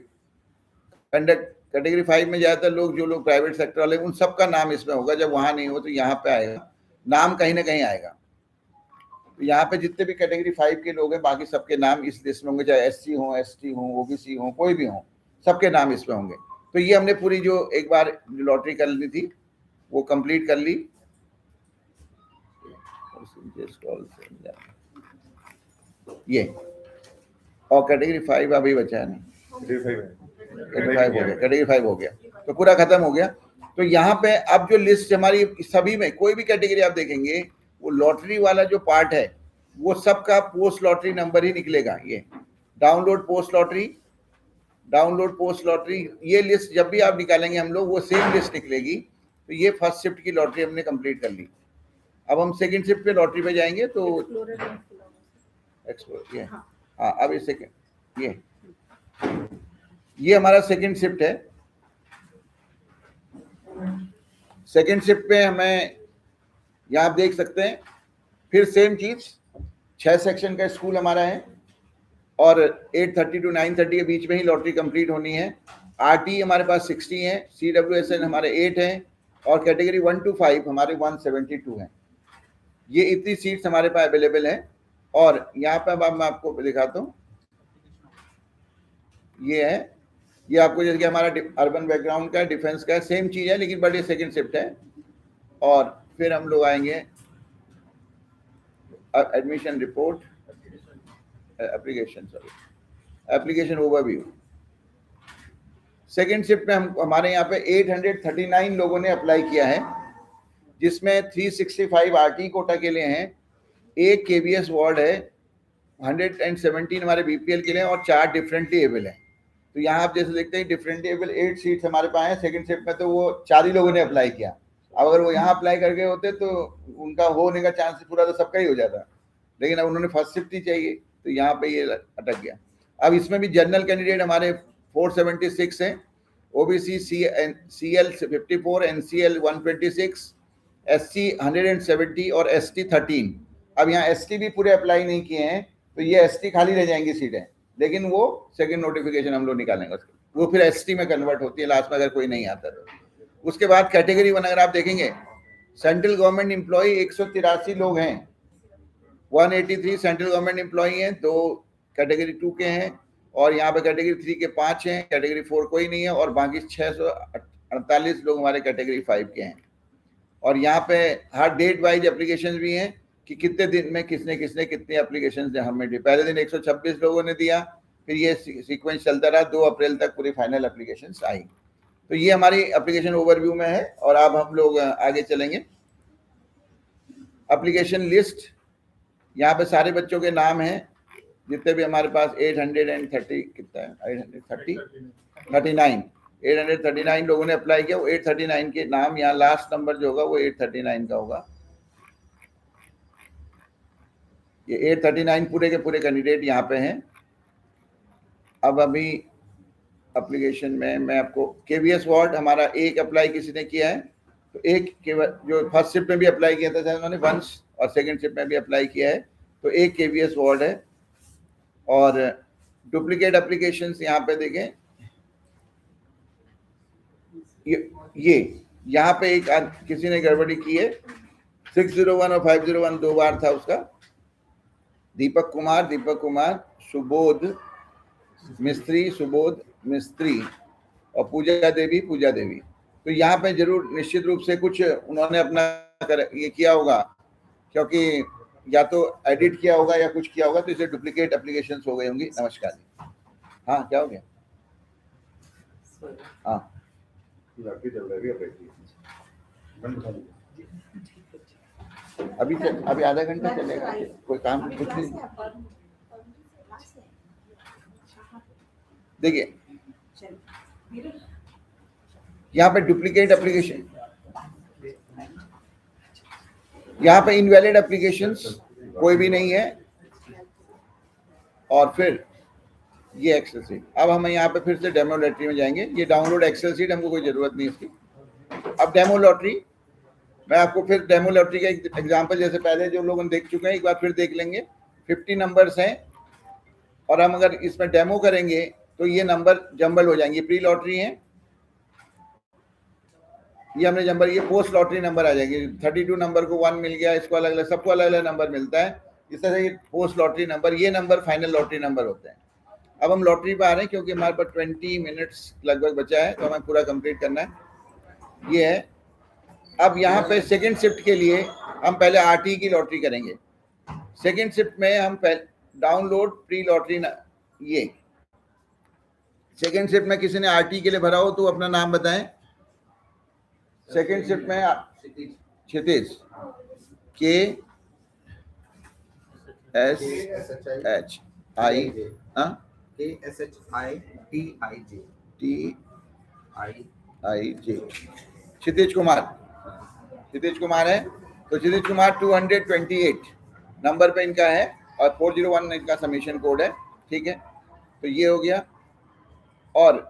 कंडक्ट, कैटेगरी 5 में ज्यादातर लोग, जो लोग प्राइवेट सेक्टर वाले, उन सबका नाम इसमें होगा। जब वहां नहीं हो तो यहाँ पे आएगा, नाम कहीं ना कहीं आएगा। तो यहाँ पे जितने भी कैटेगरी 5 के लोग हैं, बाकी सबके नाम इस लिस्ट में होंगे, चाहे एससी हो, एसटी हो, ओबीसी हो, कोई भी हो, सबके नाम इसमें होंगे। तो ये हमने पूरी जो एक बार लॉटरी कर ली थी वो कंप्लीट कर ली। ये और कैटेगरी 5 अभी बचा है ना, कैटेगरी 5 हो गया, तो पूरा खत्म हो गया। तो यहाँ पे अब जो लिस्ट हमारी सभी में, कोई भी कैटेगरी आप देखेंगे, वो लॉटरी वाला जो पार्ट है वो सबका पोस्ट लॉटरी नंबर ही निकलेगा। ये download post lottery, download post lottery, ये लिस्ट जब भी आप निकालेंगे हम लोग, वो सेम लिस्ट निकलेगी। तो ये फर्स्ट शिफ्ट की लॉटरी हमने कंप्लीट कर ली। अब हम सेकंड शिफ्ट पे लॉटरी पे जाएंगे, तो एक्सप्लोर ये, हाँ अब ये सेकंड, ये हमारा सेकंड शिफ्ट है। सेकंड शिफ्ट पे हमें, यहाँ आप देख सकते हैं, फिर सेम चीज, 6 सेक्शन का स्कूल हमारा है, और 8:30 to 9:30 के बीच में ही लॉटरी कंप्लीट होनी है। आरटी हमारे पास 60 है, CWSN हमारे 8 हैं, और कैटेगरी 1 to 5 हमारे 172 हैं। ये इतनी सीट्स हमारे पास अवेलेबल हैं। और यहाँ पे अब मैं आपको दिखाता हूँ, ये है, ये आपको जैसे कि हमारा अर्बन बैकग्राउंड का, डिफेंस का, सेम चीज है, लेकिन बट ये सेकंड शिफ्ट है। और फिर हम लोग आएंगे admission report, application overview. Second shift में हम, हमारे यहाँ पे 839 लोगों ने अप्लाई किया है, जिसमें 365 आरटी कोटा के लिए हैं, एक केवीएस वार्ड है, 117 हमारे बीपीएल के लिए और 4 डिफरेंटली एबल है। तो यहाँ आप जैसे देखते हैं डिफरेंटली एबल 8 सीट्स हमारे पास हैं। सेकंड शिफ्ट में तो वो 4 ही लोगों ने अप्लाई किया। अब अगर वो यहाँ अप्लाई कर गए होते तो उनका होने का चांस पूरा तो सबका ही हो जाता, लेकिन अब उन्होंने फर्स्ट शिफ्ट ही चाहिए तो यहाँ पे ये अटक गया। अब इसमें भी जनरल कैंडिडेट हमारे 476 हैं, ओबीसी CL 54, NCL 126, SC 170 और ST 13। अब यहाँ ST भी पूरे अप्लाई नहीं किए हैं तो ये ST खाली रह जाएंगी सीटें, लेकिन वो सेकंड नोटिफिकेशन हम लोग निकालेंगे उसके, वो फिर ST में कन्वर्ट होती है लास्ट में अगर कोई नहीं आता तो। उसके बाद कैटेगरी 1 अगर आप देखेंगे, सेंट्रल गवर्नमेंट एम्प्लॉय 183 लोग हैं, 183 सेंट्रल गवर्नमेंट एम्प्लॉय हैं, 2 कैटेगरी 2 के हैं और यहाँ पे कैटेगरी 3 के 5 हैं, कैटेगरी 4 कोई नहीं है और बाकी 648 लोग हमारे कैटेगरी 5 के हैं। और यहाँ पे हर डेट वाइज एप्लीकेशन भी हैं कि कितने दिन में किसने कितने एप्लीकेशन हमें दिए। पहले दिन 126 लोगों ने दिया, फिर ये सीक्वेंस चलता रहा, 2 अप्रैल तक पूरी फाइनल एप्लीकेशन आई। तो ये हमारी एप्लीकेशन ओवरव्यू में है और अब हम लोग आगे चलेंगे। एप्लीकेशन लिस्ट, यहाँ पे सारे बच्चों के नाम हैं जितने भी हमारे पास 830 कितना है 839 लोगों ने अप्लाई किया। वो 839 के नाम, यहाँ लास्ट नंबर जो होगा वो 839 का होगा। ये 839 पूरे के पूरे कैंडिडेट यहाँ पे हैं। अब अभी एप्लीकेशन में मैं आपको केवीएस वार्ड हमारा एक अप्लाई किसी ने किया है, तो एक जो फर्स्ट शिफ्ट में भी अप्लाई किया था उन्होंने वंस और सेकंड शिफ्ट में भी अप्लाई किया है, तो एक केवीएस वार्ड है। और डुप्लीकेट एप्लीकेशंस यहाँ पे देखें, ये यहाँ पे एक किसी ने गड़बड़ी की है, 601 और 501 2 बार था उसका। दीपक कुमार सुबोध मिस्त्री और पूजा देवी। तो यहाँ पे जरूर निश्चित रूप से कुछ उन्होंने अपना ये किया होगा, क्योंकि या तो एडिट किया होगा या कुछ किया होगा, तो इसे डुप्लीकेट एप्लीकेशंस हो गई होंगी। नमस्कार जी। हाँ, क्या हो गया? हाँ, अभी आधा घंटा चलेगा, कोई काम कुछ नहीं। देखिए यहाँ पे डुप्लीकेट एप्लीकेशन, यहाँ पे इनवैलिड एप्लीकेशंस कोई भी नहीं है। और फिर ये एक्सेल सीट, अब हम यहाँ पे फिर से डेमो लॉटरी में जाएंगे। ये डाउनलोड एक्सेल सीट हमको कोई जरूरत नहीं इसकी। अब डेमो लॉटरी, मैं आपको फिर डेमो लॉटरी का एक एग्जांपल, जैसे पहले जो लोग देख चुके हैं एक बार फिर देख लेंगे। 50 नंबर्स हैं और हम अगर इसमें डेमो करेंगे तो ये नंबर जंबल हो जाएंगे। प्री लॉटरी है, ये हमने नंबर, ये पोस्ट लॉटरी नंबर आ जाएंगे। 32 नंबर को 1 मिल गया, इसको अलग अलग, सबको अलग अलग नंबर मिलता है। इस तरह ये पोस्ट लॉटरी नंबर, ये नंबर फाइनल लॉटरी नंबर होते हैं। अब हम लॉटरी पे आ रहे हैं क्योंकि हमारे पास 20 मिनट्स लगभग बचा है, तो हमें पूरा कंप्लीट करना है। ये है। अब यहाँ पे सेकंड शिफ्ट के लिए हम पहले आरटी की लॉटरी करेंगे। सेकंड शिफ्ट में हम डाउनलोड प्री लॉटरी, ये सेकंड शिफ्ट में किसी ने आरटी के लिए भरा हो तो अपना नाम बताएं। सेकंड शिफ्ट में क्षितिज KSHI TIJ क्षितिज कुमार है। तो क्षितिज कुमार 228 नंबर पे इनका है और 401 इनका सबमिशन कोड है। ठीक है, तो ये हो गया। और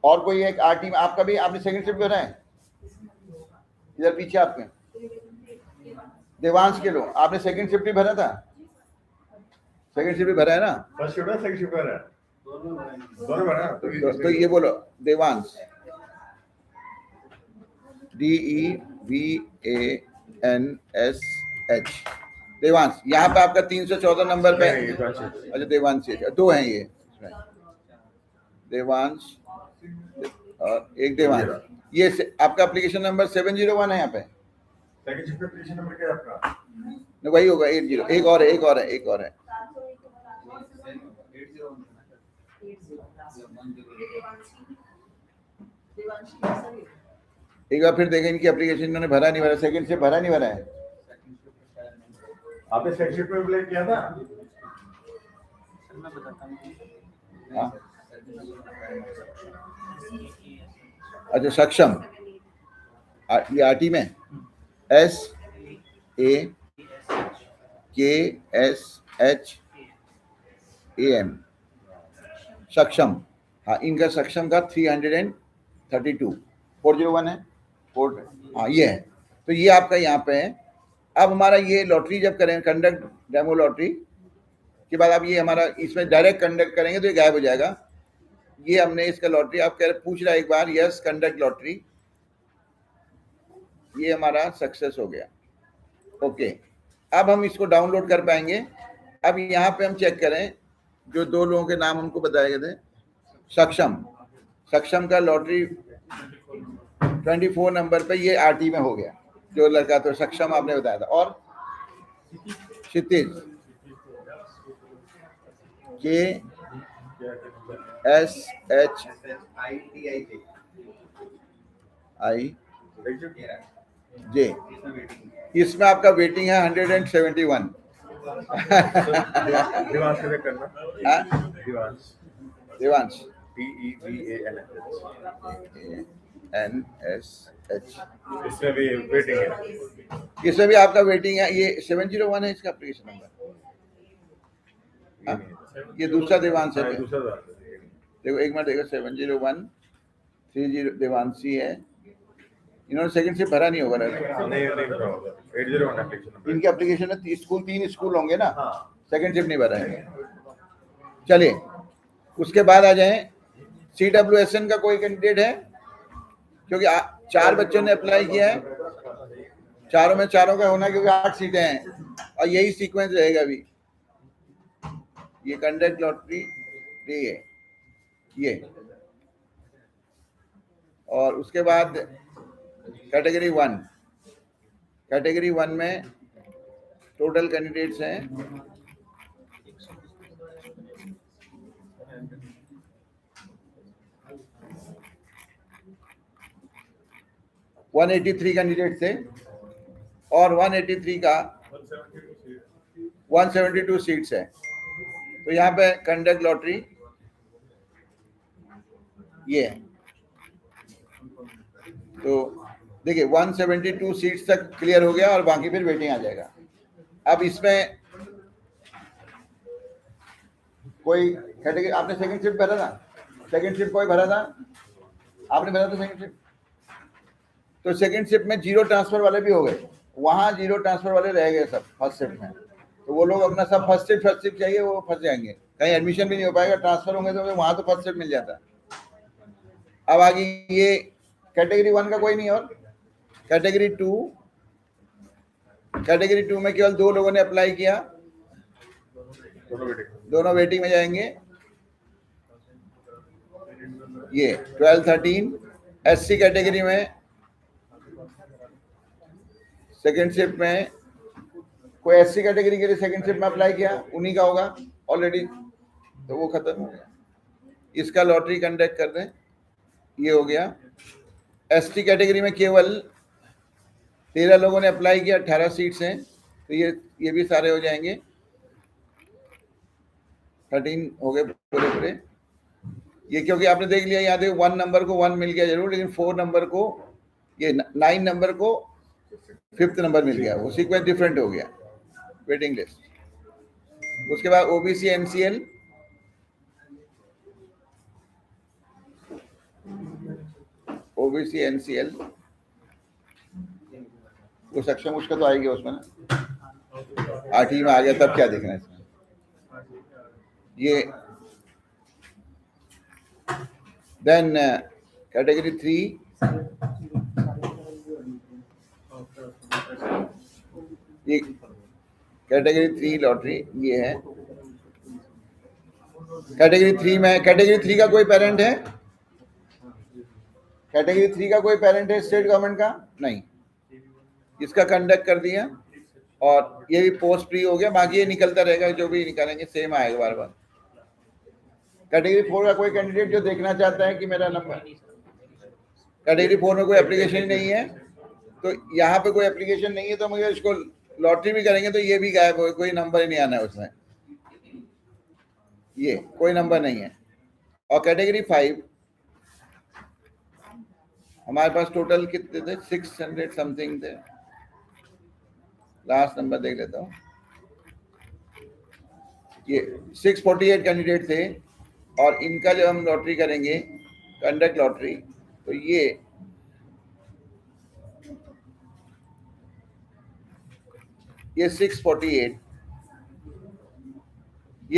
कोई एक आरटी में आपका भी, आपने सेकंड शिफ्ट भरा है? इधर पीछे आपके देवांश के लो, आपने सेकंड शिफ्ट भी भरा था? सेकंड शिफ्ट भी भरा है ना? फर्स्ट शिफ्ट है, सेकंड शिफ्ट है, दोनों भरा। तो ये बोलो देवांश, DEVANSH देवांश। यहाँ पे आपका 314 नंबर पे, अच्छा देवांश, 2 हैं ये, देवांश और एक देवांश। ये आपका एप्लीकेशन नंबर 701 है यहाँ पे। सेकंड शिफ्ट एप्लीकेशन नंबर क्या है आपका? वही होगा 80। एक और है। एक बार फिर देखें इनकी एप्लीकेशन इन्होंने भरा नहीं भरा, सेकंड से भरा नहीं भरा है। आपने सेक्शन में अप्लाई किया था? हाँ। अच्छा सक्षम, ये आरटी में SAKSHAM सक्षम। हाँ इनका सक्षम का 332 401 है, 4 हाँ ये है। तो ये आपका यहाँ पे है। अब हमारा ये लॉटरी जब करें कंडक्ट डेमो लॉटरी के बाद अब ये हमारा इसमें डायरेक्ट कंडक्ट करेंगे तो ये गायब हो जाएगा। ये हमने इसका लॉटरी आप पूछ रहा है एक बार, यस कंडक्ट लॉटरी, ये हमारा सक्सेस हो गया। ओके, अब हम इसको डाउनलोड कर पाएंगे। अब यहाँ पे हम चेक करें जो 2 लोगों के नाम हमको बताए गए थे। सक्षम का लॉटरी 24 नंबर पे ये आरटी में हो गया, जो लड़का तो सक्षम आपने बताया था। और क्षितिज KSHITIJ, इसमें आपका वेटिंग है 171। दिवांश से करना। हाँ? दिवांश देवांश DEVANSH, इसमें भी वेटिंग है। इसमें भी आपका वेटिंग है। ये 701 है इसका एप्लीकेशन नंबर। हाँ? ये दूसरा देवांश है। दूसरा देखो एक मिनट देखो, 70130 देवांशी है। इन्होंने सेकंड शिफ्ट भरा नहीं होगा ना? नहीं भरा होगा। 801 एप्लीकेशन। इनकी एप्लीकेशन में 3 स्कूल होंगे ना, हाँ। सेकंड शिफ्ट नहीं भरा है। चलिए उसके बाद आ जाएं, CWSN का कोई कैंडिडेट है? क्योंकि 4 बच्चों ने अप्लाई किया है, चारों में चारों का होना, क्योंकि 8 सीटें हैं और यही सीक्वेंस रहेगा अभी। ये कंडक्ट लॉटरी ये और उसके बाद कैटेगरी 1 में टोटल कैंडिडेट्स हैं 183 कैंडिडेट थे और 183 का 172 सीट्स है। तो यहाँ पे कंडक्ट लॉटरी ये है। तो देखिए 172 सीट्स तक क्लियर हो गया और बाकी फिर वेटिंग आ जाएगा। अब इसमें कोई कैटेगरी आपने सेकंड शिफ्ट भरा था? सेकंड शिफ्ट कोई भरा था? आपने भरा था सेकंड शिफ्ट? तो सेकंड शिफ्ट में 0 ट्रांसफर वाले भी हो गए, वहां 0 ट्रांसफर वाले रह गए सब फर्स्ट शिफ्ट में। तो वो लोग अपना सब फर्स्ट शिफ्ट चाहिए, वो फंस जाएंगे, कहीं एडमिशन भी नहीं हो पाएगा। ट्रांसफर होंगे तो वहां तो फर्स्ट शिफ्ट मिल जाता है। अब आगे ये कैटेगरी 1 का कोई नहीं। और कैटेगरी 2 में केवल 2 लोगों ने अप्लाई किया, दोनों वेटिंग में जाएंगे। ये 12-13 SC कैटेगरी में सेकेंड शिफ्ट में कोई SC कैटेगरी के लिए सेकेंड शिफ्ट में अप्लाई किया, उन्हीं का होगा ऑलरेडी, तो वो खत्म हो गया। इसका लॉटरी कंडक्ट कर दें, ये हो गया। ST कैटेगरी में केवल 13 लोगों ने अप्लाई किया, 18 सीट्स हैं, तो ये भी सारे हो जाएंगे। 13 हो गए पूरे। ये क्योंकि आपने देख लिया यहाँ देखो 1 नंबर को 1 मिल गया जरूर, लेकिन 4 नंबर को, ये 9 नंबर को 5th नंबर मिल गया, वो सीक्वेंस डिफरेंट हो गया वेटिंग लिस्ट। उसके बाद OBC MCL वो सक्षम उसका तो आएगी उसमें ना, 8 में आ गया, तब क्या देखना है इसमें। ये देन कैटेगरी 3 ये कैटेगरी 3 लॉटरी ये है। कैटेगरी 3 का कोई पेरेंट है? कैटेगरी 3 का कोई पेरेंट है स्टेट गवर्नमेंट का? नहीं। इसका कंडक्ट कर दिया और ये भी पोस्ट फ्री हो गया, बाकी ये निकलता रहेगा, जो भी निकालेंगे सेम आएगा बार बार। कैटेगरी 4 का कोई कैंडिडेट जो देखना चाहता है कि मेरा नंबर कैटेगरी 4 में कोई एप्लीकेशन ही नहीं है, तो यहाँ पे कोई एप्लीकेशन नहीं है, तो मगर इसको लॉटरी भी करेंगे तो ये भी गायब हो, कोई नंबर ही नहीं आना है उसमें, ये कोई नंबर नहीं है। और कैटेगरी 5 हमारे पास टोटल कितने थे, 600 समथिंग थे, लास्ट नंबर देख लेता हूँ, ये 648 कैंडिडेट थे, और इनका जब हम लॉटरी करेंगे कंडक्ट लॉटरी, तो ये 648